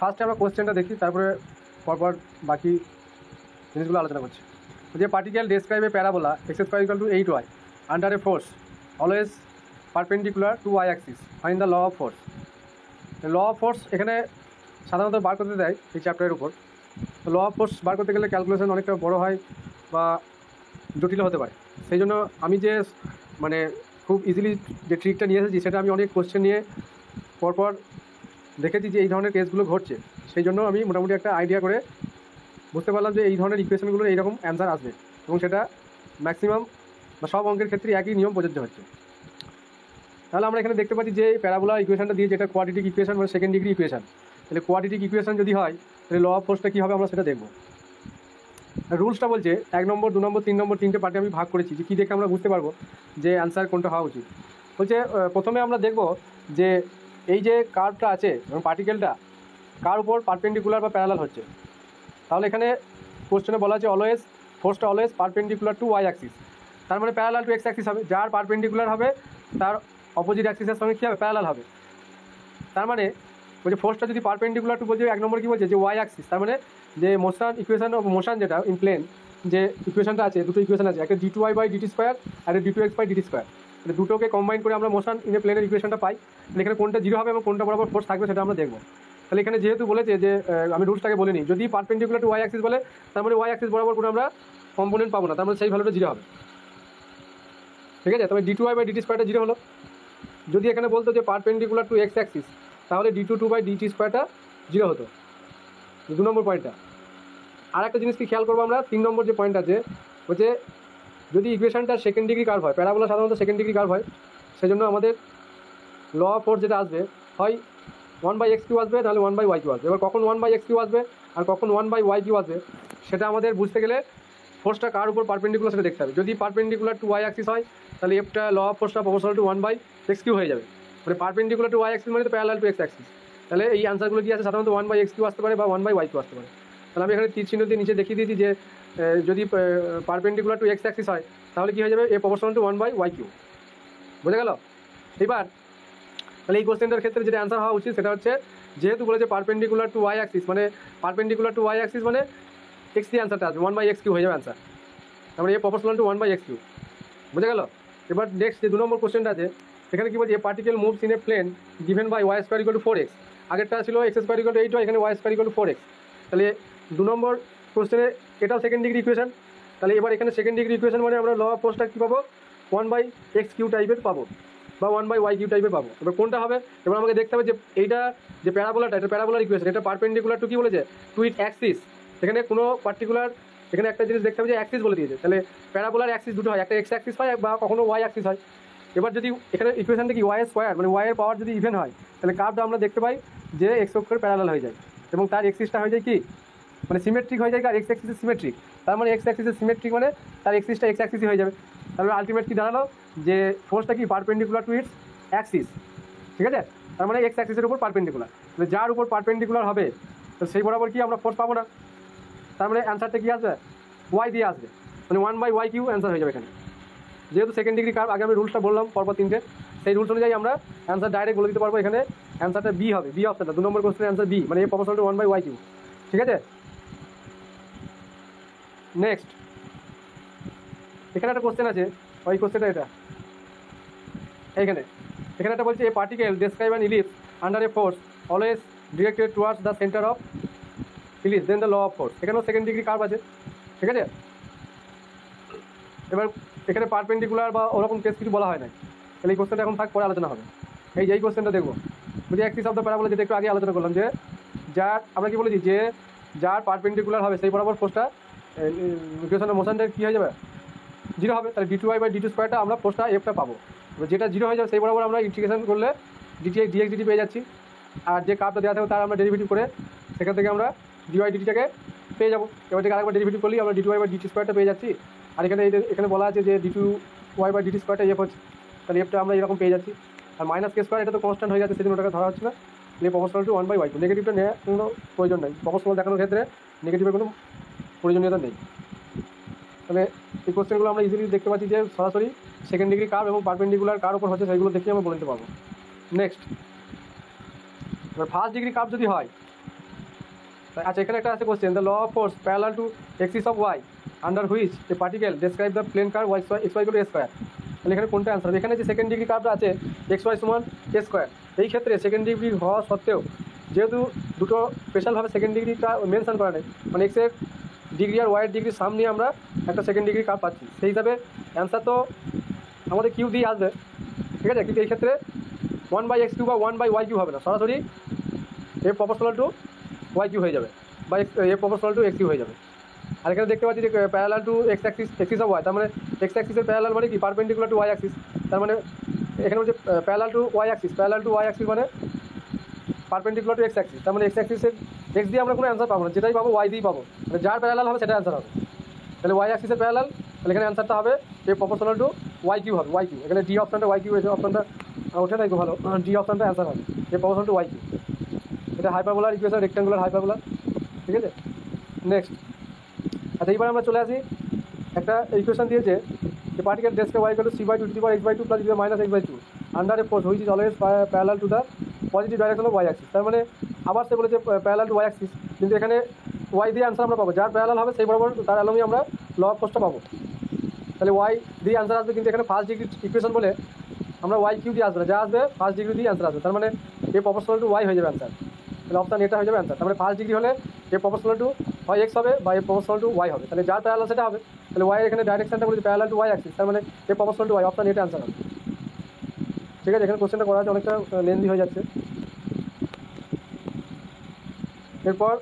ফার্স্টে আমরা কোশ্চেনটা দেখি, তারপরে পরপর বাকি জিনিসগুলো আলোচনা করছি। যে particle describe a parabola x square equal to 8y under a force always perpendicular to y axis, find the law of force. Law of force এখানে সাধারণত বার করতে দেয় এই চ্যাপ্টারের উপর। তো ল অফ ফোর্স বার করতে গেলে ক্যালকুলেশন অনেকটা বড় হয় বা জটিল হতে পারে। সেই জন্য আমি যে মানে খুব ইজিলি যে ট্রিকটা নিয়ে এসেছি সেটা আমি অনেক কোশ্চেন নিয়ে পরপর দেখেছি যে এই ধরনের কেসগুলো ঘটছে। সেই জন্য আমি মোটামুটি একটা আইডিয়া করে বুঝতে পারলাম যে এই ধরনের ইকুয়েশনগুলোর এইরকম অ্যান্সার আসবে, এবং সেটা ম্যাক্সিমাম বা সব অঙ্কের ক্ষেত্রে একই নিয়ম প্রযোজ্য হচ্ছে। তাহলে আমরা এখানে দেখতে পাচ্ছি যে প্যারাবোলা ইকুয়েশনটা দিয়ে, যেটা কোয়াড্রেটিক ইকুয়েশন মানে সেকেন্ড ডিগ্রি ইকুয়েশন, তাহলে কোয়াড্রেটিক ইকুয়েশন যদি হয় তাহলে ল অফ ফোর্সটা কী হবে আমরা সেটা দেখব। রুলসটা বলছে 1 নম্বর 2 নম্বর 3 নম্বর 3টে পার্টে আমি ভাগ করেছি, যে কী দেখে আমরা বুঝতে পারবো যে অ্যান্সার কোনটা হওয়া উচিত। বলছে প্রথমে আমরা দেখব যে এই যে কার্ভটা আছে এবং পার্টিকেলটা কার উপর পারপেন্ডিকুলার বা প্যারালাল হচ্ছে। তাহলে এখানে কোশ্চেনে বলা আছে অলওয়েজ ফোর্সটা always perpendicular to Y axis, তার মানে প্যারালাল টু এক্স অ্যাক্সিস হবে। যার পারপেন্ডিকুলার হবে তার অপোজিট অ্যাক্সিসের সঙ্গে কী হবে, প্যারালাল হবে। তার মানে বলছে ফোর্সটা যদি পারপেন্ডিকুলার টু, বলছে 1 নম্বর কী বলছে যে ওয়াই অ্যাক্সিস, তার মানে যে মোশন ইকুয়েশন অফ মোশন যেটা ইন প্লেন যে ইকুয়েশনটা আছে, দুটো ইকুয়েশন আছে, একটা d2y বাই dt স্কোয়ার আর d2x বাই dt স্কোয়ার, মানে দুটোকে কম্বাইন করে আমরা মোশন ইন এ প্লেনের ইকুয়েশনটা পাই। এখানে কোনটা জিরো হবে এবং কোনটা বরাবর ফোর্স থাকবে সেটা আমরা দেখবো। তাহলে এখানে যেহেতু বলেছে যে আমি রুলসটাকে বলিনি, যদি পারপেন্ডিকুলার টু ওয়াই অ্যাক্সিস বলে তার মানে ওয়াই অ্যাক্সিস বরাবর কোনো আমরা কম্পোনেন্ট পাবো না, তার মানে সেই ভ্যালুটা জিরো হবে। ঠিক আছে, তবে d2y বাই dt স্কোয়ারটা জিরো হলো। যদি এখানে বলতো যে পারপেন্ডিকুলার টু এক্স অ্যাক্সিস, তাহলে d2 বাই dt স্কোয়ারটা জিরো হতো, 2 নম্বর পয়েন্টটা। আর একটা জিনিস কি খেয়াল করবো আমরা, 3 নম্বর যে পয়েন্ট আছে হচ্ছে যদি ইকুয়েশনটা সেকেন্ড ডিগ্রি কার্ভ হয়, প্যারাবোলা সাধারণত সেকেন্ড ডিগ্রি কার্ভ হয়, সেই জন্য আমাদের ল অফ ফোর্স যেটা আসবে হয় 1/x কিউ আসবে, তাহলে 1/y কিউ আসবে। এবার কখন 1/x কিউ আসবে আর কখন 1/y কিউ আসবে সেটা আমাদের বুঝতে গেলে ফোর্সটা কার উপর পারপেন্ডিকুলার সেটা দেখতে হবে। যদি পারপেন্ডিকুলার টু ওয়াই অ্যাক্সিস হয় তাহলে এফটা ল অফ ফোর্সটা প্রপোর্শনাল টু 1/x কিউ হয়ে যাবে, মানে পারপেন্ডিকুলার টু ওয়াই অ্যাক্সিস মানে তো প্যারালাল টু এক্স অ্যাক্সিস। তাহলে এই আনসারগুলো কি আছে, সাধারণত 1/x কিউ আসতে পারে বা 1/y কিউ আসতে পারে। তাহলে আমি এখানে তীর চিহ্ন দিয়ে নিচে দেখিয়ে দিয়েছি যে যদি পারপেন্ডিকুলার টু এক্স অ্যাক্সিস হয় তাহলে কী হয়ে যাবে, এ প্রপোর্শনাল টু 1/y কিউ। বোঝা গেল? এবার তাহলে এই কোশ্চেনটার ক্ষেত্রে যেটা অ্যান্সার হওয়া উচিত সেটা হচ্ছে, যেহেতু বলেছে পারপেন্ডিকুলার টু ওয়াই অ্যাক্সিস, মানে পারপেন্ডিকুলার টু ওয়াই অ্যাক্সিস মানে এক্স দিয়ে অ্যান্সারটা আসবে, 1/x কিউ হয়ে যাবে অ্যান্সার। তারপরে এ প্রপোর্শনাল টু 1/x কিউ। বোঝা গেল? এবার নেক্সট যে 2 নম্বর কোশ্চেনটা আছে এখানে কী বলছে, a particle moves in a plane given by Y square equal to 4x। আগেরটা ছিল x square equal to 8y, এখানে Y square equal to 4x। তাহলে 2 নম্বর কোশ্চেনে এটাও সেকেন্ড ডিগ্রি ইকুয়েশন। তাহলে এবার এখানে সেকেন্ড ডিগ্রি ইকুয়েশন মানে আমরা ল অফ ফোর্সটা কী পাবো, 1/x কিউ টাইপের পাবো বা 1/y কিউ টাইপের পাবো। এবার কোনটা হবে, এবার আমাকে দেখতে হবে যে এইটা যে প্যারাবোলাটা, এটা প্যারাবোলার ইকুয়েশন, এটা পারপেন্ডিকুলার টু কী বলেছে, টু ইট অ্যাক্সিস। এখানে কোনো পার্টিকুলার এখানে একটা জিনিস দেখতে হবে যে অ্যাক্সিস বলে দিয়েছে। তাহলে প্যারাবোলার অ্যাক্সিস দুটো হয়, একটা এক্স অ্যাক্সিস হয় বা কখনো ওয়াই অ্যাক্সিস হয়। এবার যদি এখানে ইকুয়েশনটা কি ওয়াই স্কোয়ার মানে ওয়াই এর পাওয়ার যদি ইভেন হয় তাহলে কার্ভটা আমরা দেখতে পাই যে এক্স অক্ষের প্যারালাল হয়ে যায় এবং তার এক্সিসটা হয়ে যায় কি, মানে সিমেট্রিক হয়ে যায়, আর এক্স অ্যাক্সিসের সিমেট্রিক। তার মানে এক্স অ্যাক্সিসের সিমেট্রিক মানে তার এক্সিসটা এক্স অ্যাক্সিসই হয়ে যাবে। তাহলে আলটিমেট কি দাঁড়ালো যে ফোর্সটা কি পারপেন্ডিকুলার টু ইটস অ্যাক্সিস। ঠিক আছে, তার মানে এক্স অ্যাক্সিসের উপর পারপেন্ডিকুলার, মানে যার উপর পারপেন্ডিকুলার হবে তো সেই বরাবর কি আমরা ফোর্স পাবো না। তার মানে অ্যান্সারটা কী আসবে, ওয়াই দিয়ে আসবে, মানে 1/y কিউ অ্যান্সার হয়ে যাবে এখানে। যেহেতু সেকেন্ড ডিগ্রি কার্ভ, আগে আমি রুলসটা বললাম পরপর 3টে, সেই রুলস অনুযায়ী আমরা অ্যান্সার ডাইরেক্ট বলে দিতে পারবো। এখানে অ্যান্সারটা বি হবে, বি অপশনটা 2 নম্বর কোশ্চেনের অ্যান্সার বি, মানে এ প্রপোর্শনাল টু 1/y কিউ। ঠিক আছে, নেক্সট এখানে একটা কোশ্চেন আছে, ওই কোশ্চেনটা এটা এইখানে এখানে একটা বলছে, a particle describe an ellipse under a force always directed towards the centre of ellipse then the law of force. এখানেও সেকেন্ড ডিগ্রি কার্ভ আছে। ঠিক আছে, এবার এখানে পারপেন্ডিকুলার বা ওরকম কেস কিছু বলা হয় না, তাহলে এই কোশ্চেনটা এখন থাক, পরে আলোচনা হবে। এই কোশ্চেনটা দেখবো, যদি অ্যাক্সিস অফ দ্য প্যারাবোলা, যেটা একটু আগে আলোচনা করলাম, যে যার আমরা কি বলেছি যে যার পারপেন্ডিকুলার হবে সেই বরাবর ফোর্সটা ইকুয়েশনের মোশনটা কী হয়ে যাবে, জিরো হবে। তাহলে d2y বাই dt স্কোয়ারটা আমরা ফোর্সটা এফটা পাবো, যেটা জিরো হয়ে যাবে সেই বরাবর আমরা ইন্টিগ্রেশন করলে dx dt পেয়ে যাচ্ছি, আর যে কার্ভটা দেওয়া থাকবে তার আমরা ডেরিভেটিভ করে সেখান থেকে আমরা dy dt-টাকে পেয়ে যাবো। এবার থেকে আরেকবার ডেরিভেটিভ করলেই আমরা d2y বাই dt স্কোয়ারটা পেয়ে যাচ্ছি। আর এখানে বলা আছে যে d2y বাই dt স্কোয়ারটা এফ হচ্ছে, তাহলে এফটা আমরা এরকম পেয়ে যাচ্ছি। আর মাইনাস কে স্কোয়ার এটা তো কনস্ট্যান্ট হয়ে যাচ্ছে, সেজন্য ওটাকে ধরা হচ্ছে না, তাহলে প্রপোর্শনাল টু 1/y কিউ। নেগেটিভটা নেওয়ার কোনো প্রয়োজন নেই, প্রপোর্শনাল দেখানোর ক্ষেত্রে নেগেটিভের কোনো প্রয়োজনীয়তা নেই। তবে এই কোশ্চেনগুলো আমরা ইজিলি দেখতে পাচ্ছি যে সরাসরি সেকেন্ড ডিগ্রি কার্ভ এবং পারপেন্ডিকুলার কার উপর হচ্ছে, সেইগুলো দেখে আমরা বলে নিতে পারবো। নেক্সট, এবার ফার্স্ট ডিগ্রি কার্ভ যদি হয় আচ্ছা, এখানে একটা আছে question, the law of force parallel to axis of y under which a particle describe the plane curve y x y a square. তাহলে এখানে কোনটা অ্যান্সার হবে? এখানে যে সেকেন্ড ডিগ্রি কার্ভটা আছে এক্স ওয়াই সমান এ স্কোয়ার, এই ক্ষেত্রে সেকেন্ড ডিগ্রি হওয়া সত্ত্বেও যেহেতু দুটো স্পেশালভাবে সেকেন্ড ডিগ্রিটা মেনশন করা নেই, মানে এক্সের ডিগ্রি আর ওয়াইয়ের ডিগ্রি সাম নিয়ে আমরা একটা সেকেন্ড ডিগ্রি কার্ভ পাচ্ছি, সেই হিসাবে অ্যান্সার তো আমাদের কিউ দিয়ে আসবে, ঠিক আছে। কিন্তু এই ক্ষেত্রে 1/x কিউ বা 1/y কিউ হবে না, সরাসরি a proportional to y cube হয়ে যাবে, বা a proportional to x cube হয়ে যাবে। আর এখানে দেখতে পাচ্ছি যে parallel to x axis of y, তার মানে এক্স অ্যাক্সিসের প্যারালাল মানে কি পারপেন্ডিকুলার টু ওয়াই অ্যাক্সিস, তার মানে এখানে হচ্ছে প্যারালাল টু ওয়াই অ্যাক্সিস মানে পারপেন্ডিকুলার টু এক্স অ্যাক্সিস, তার মানে এক্স অ্যাক্সিসের এক্স দিয়ে আমরা কোনো অ্যান্সার পাবো না, যেটাই পাবো ওয়াই দিয়েই পাবো, মানে যার প্যারালাল হবে সেটা অ্যান্সার হবে। তাহলে ওয়াই অ্যাক্সিসের প্যারালাল, তাহলে এখানে অ্যান্সারটা হবে এ প্রপোর্শনাল টু ওয়াই কিউ হবে, ওয়াই কিউ। এখানে ডি অপশনটা ওয়াই কিউ, এই অপশনটা ওঠে না একটু ভালো, ডি অপশনটা অ্যান্সার হবে এ প্রপোর্শনাল টু ওয়াই কিউ। এটা হাইপারবোলার ইকুয়েশন, রেক্ট্যাঙ্গুলার হাইপারবোলার, ঠিক আছে। নেক্সট, আচ্ছা এইবার আমরা চলে আসি, একটা ইকুয়েশন দিয়েছে যে পার্টিকেল ডেস্কে y equal to c/2 to the power x/2 plus minus x/2 under a force which is always parallel to the positive direction of y axis. তার মানে আবার সে বলেছে প্যারালাল টু ওয়াই অ্যাক্সিস, কিন্তু এখানে Y দিয়ে answer আমরা পাবো, যার প্যারালাল হবে সেই বরাবর তার অ্যালমই আমরা ল অফ ফোর্সটা পাবো। তাহলে ওয়াই দিয়ে অ্যান্সার আসবে, কিন্তু এখানে ফার্স্ট ডিগ্রি ইকুয়েশন বলে আমরা ওয়াই কিউ দিয়ে আসবে না, যা আসবে ফার্স্ট ডিগ্রি দিয়ে অ্যান্সার আসবে, তার মানে এ প্রপোর্শনাল টু ওয়াই হয়ে যাবে অ্যান্সার। তাহলে অপশান এটা হয়ে যাবে অ্যান্সার। তার মানে ফার্স্ট ডিগ্রি হলে এ প্রপোর্শনাল টু হয় এক্স হবে বা এ প্রপোর্শনাল টু ওয়াই হবে, তাহলে যার প্যারালাল সেটা হবে। তাহলে ওয়াই এখানে ডাইরেকশনটা বলেছে প্যারালাল টু ওয়াই অ্যাক্সিস, তার মানে এ প্রপোর্শনাল টু ওয়াই, অপশান এটা অ্যান্সার হবে, ঠিক আছে। এখানে কোশ্চেনটা করা আছে অনেকটা লেন্দি হয়ে যাচ্ছে। এরপর